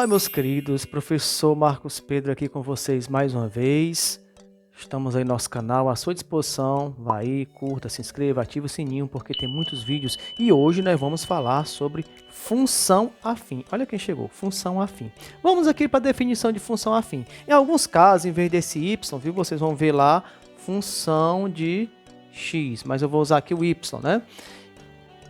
Olá, meus queridos, professor Marcos Pedro aqui com vocês mais uma vez. Estamos aí no nosso canal à sua disposição. Vai aí, curta, se inscreva, ative o sininho porque tem muitos vídeos. E hoje nós vamos falar sobre função afim. Olha quem chegou, função afim. Vamos aqui para a definição de função afim. Em alguns casos, em vez desse y, viu, vocês vão ver lá função de x, mas eu vou usar aqui o y, né?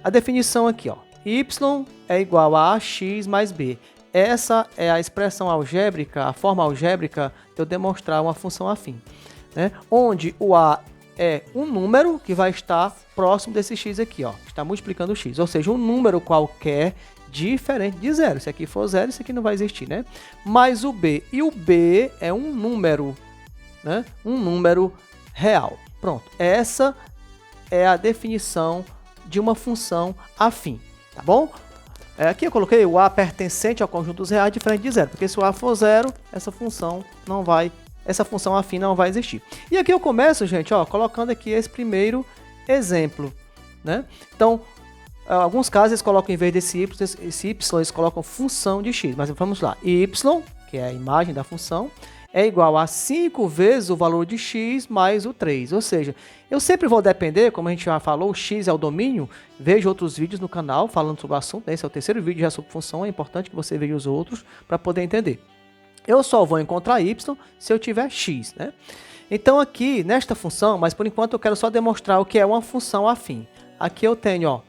A definição aqui, ó, y é igual a x mais b. Essa é a expressão algébrica, a forma algébrica de eu demonstrar uma função afim, né? Onde o a é um número que vai estar próximo desse x aqui, ó, está multiplicando o x, ou seja, um número qualquer diferente de zero. Se aqui for zero, isso aqui não vai existir, né? Mais o b, e o b é um número, né? Um número real. Pronto, essa é a definição de uma função afim, tá bom? Aqui eu coloquei o a pertencente ao conjunto dos reais diferente de zero, porque se o a for zero, essa função afim não vai existir. E aqui eu começo, gente, ó, colocando aqui esse primeiro exemplo, né? Então, em alguns casos eles colocam, em vez desse y, eles colocam função de x, mas vamos lá, y, que é a imagem da função, é igual a 5 vezes o valor de x mais o 3. Ou seja, eu sempre vou depender, como a gente já falou, o x é o domínio. Veja outros vídeos no canal falando sobre o assunto. Esse é o terceiro vídeo já sobre função. É importante que você veja os outros para poder entender. Eu só vou encontrar y se eu tiver x, né? Então aqui, nesta função, mas por enquanto eu quero só demonstrar o que é uma função afim. Aqui eu tenho, ó,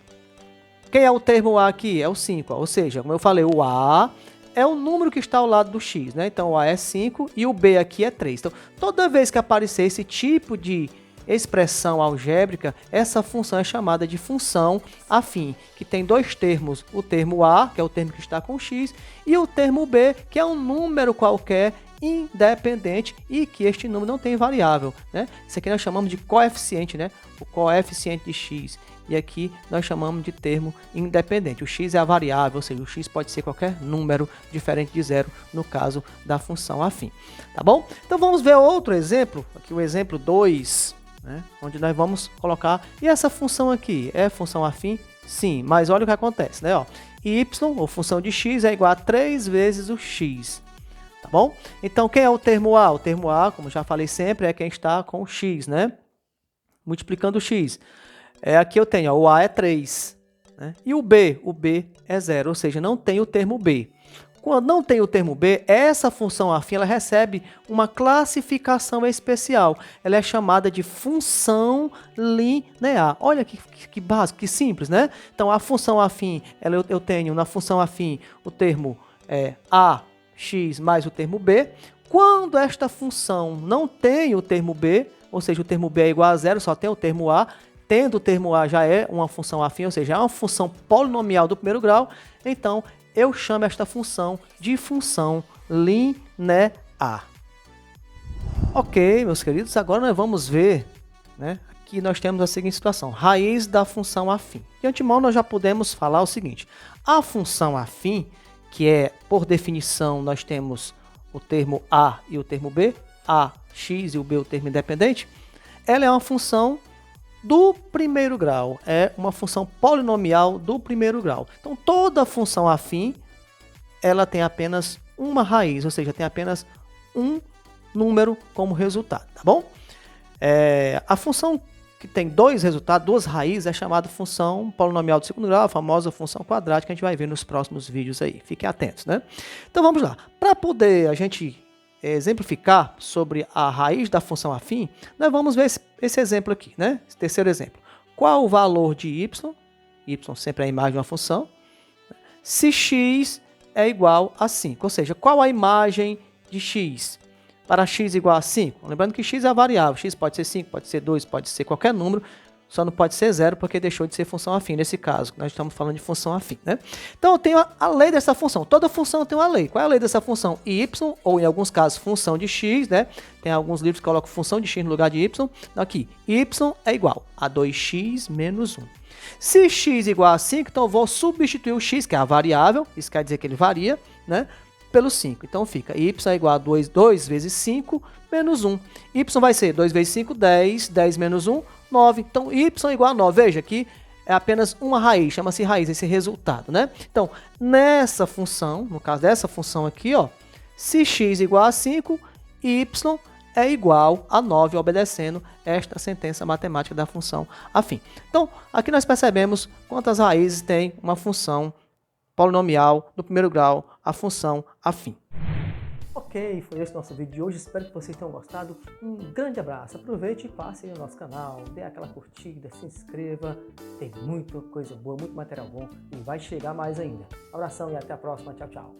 quem é o termo a aqui? É o 5, ó, ou seja, como eu falei, o a é o número que está ao lado do x, né? Então, o a é 5 e o b aqui é 3. Então, toda vez que aparecer esse tipo de expressão algébrica, essa função é chamada de função afim, que tem dois termos, o termo a, que é o termo que está com x, e o termo b, que é um número qualquer independente e que este número não tem variável, né? Isso aqui nós chamamos de coeficiente, né? O coeficiente de x. E aqui nós chamamos de termo independente. O x é a variável, ou seja, o x pode ser qualquer número diferente de zero, no caso da função afim. Tá bom? Então vamos ver outro exemplo, aqui o exemplo 2, né? Onde nós vamos colocar, e essa função aqui é função afim? Sim, mas olha o que acontece, né? Ó, y, ou função de x, é igual a 3 vezes o x. Tá bom? Então quem é o termo a? O termo a, como já falei sempre, é quem está com o x, né? Multiplicando o x. Aqui eu tenho, ó, o a é 3, né? E o b é 0, ou seja, não tem o termo b. Quando não tem o termo b, essa função afim ela recebe uma classificação especial. Ela é chamada de função linear. Olha que básico, que simples, né? Então, a função afim, eu tenho na função afim o termo ax mais o termo b. Quando esta função não tem o termo b, ou seja, o termo b é igual a 0, só tem o termo a, tendo o termo a já é uma função afim, ou seja, é uma função polinomial do primeiro grau, então eu chamo esta função de função linear. Ok, meus queridos, agora nós vamos ver, né? Aqui nós temos a seguinte situação, raiz da função afim. De antemão nós já podemos falar o seguinte, a função afim, que é, por definição, nós temos o termo a e o termo b, a, x e o b o termo independente, ela é uma função do primeiro grau, é uma função polinomial do primeiro grau. Então, toda função afim, ela tem apenas uma raiz, ou seja, tem apenas um número como resultado, tá bom? A função que tem dois resultados, duas raízes, é chamada função polinomial do segundo grau, a famosa função quadrática, que a gente vai ver nos próximos vídeos aí. Fiquem atentos, né? Então, vamos lá. Para poder a gente exemplificar sobre a raiz da função afim, nós vamos ver esse exemplo aqui, né? Esse terceiro exemplo. Qual o valor de y? Y sempre é a imagem de uma função. Se x é igual a 5. Ou seja, qual a imagem de x? Para x igual a 5. Lembrando que x é a variável. X pode ser 5, pode ser 2, pode ser qualquer número. Só não pode ser 0 porque deixou de ser função afim nesse caso. Nós estamos falando de função afim, né? Então eu tenho a lei dessa função. Toda função tem uma lei. Qual é a lei dessa função? Y, ou em alguns casos função de x, né? Tem alguns livros que colocam função de x no lugar de y. Aqui, y é igual a 2x menos 1. Se x igual a 5, então eu vou substituir o x, que é a variável, isso quer dizer que ele varia, né? Pelo 5. Então fica y é igual a 2 vezes 5 menos 1. Y vai ser 2 vezes 5, 10. 10 menos 1, 9. Então, y é igual a 9. Veja que é apenas uma raiz, chama-se raiz esse resultado, né? Então, nessa função, no caso dessa função aqui, ó, se x igual a 5, y é igual a 9, obedecendo esta sentença matemática da função afim. Então, aqui nós percebemos quantas raízes tem uma função polinomial do primeiro grau, a função afim. Ok, foi esse o nosso vídeo de hoje, espero que vocês tenham gostado. Um grande abraço, aproveite e passe aí no nosso canal, dê aquela curtida, se inscreva, tem muita coisa boa, muito material bom e vai chegar mais ainda. Abração e até a próxima, tchau, tchau.